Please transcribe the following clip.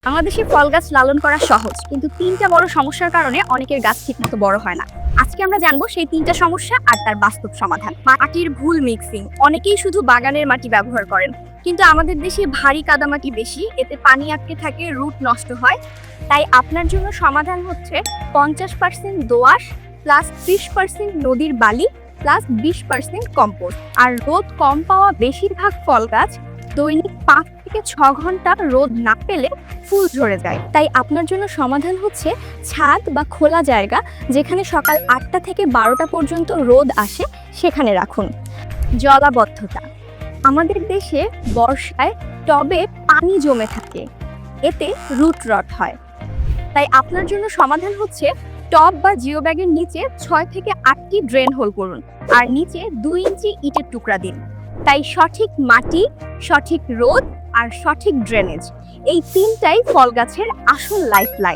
বাংলাদেশে ফল গাছ লালন করা সহজ, কিন্তু তিনটা বড় সমস্যার কারণে অনেকের গাছ ঠিকমতো বড় হয় না। আজকে আমরা জানবো সেই তিনটা সমস্যা আর তার বাস্তব সমাধান। মাটির ভুল মিক্সিং। অনেকেই শুধু বাগানের মাটি ব্যবহার করেন, কিন্তু আমাদের দেশে ভারী কাদামাটি বেশি, এতে পানি আটকে থাকে, রুট নষ্ট হয়। তাই আপনার জন্য সমাধান হচ্ছে 50% দোআঁশ প্লাস 30% নদীর বালি প্লাস 20% কম্পোস্ট। আর রোদ কম পাওয়া বেশিরভাগ ফল গাছ দৈনিক 5 থেকে 6 ঘন্টা রোদ না পেলে ফুল ঝরে যায়। তাই আপনার জন্য সমাধান হচ্ছে ছাদ বা খোলা জায়গা, যেখানে সকাল 8টা থেকে 12টা পর্যন্ত রোদ আসে, সেখানে রাখুন। জলাবদ্ধতা। আমাদের দেশে বর্ষায় টবে পানি জমে থাকে, এতে রুট রট হয়। তাই আপনার জন্য সমাধান হচ্ছে টব বা জিও ব্যাগের নিচে 6 থেকে 8টি ড্রেন হোল করুন, আর নিচে 2 ইঞ্চি ইটের টুকরা দিন। তাই সঠিক মাটি, সঠিক রোদ আর সঠিক ড্রেনেজ, এই তিনটাই ফল গাছের আসল লাইফলাইন।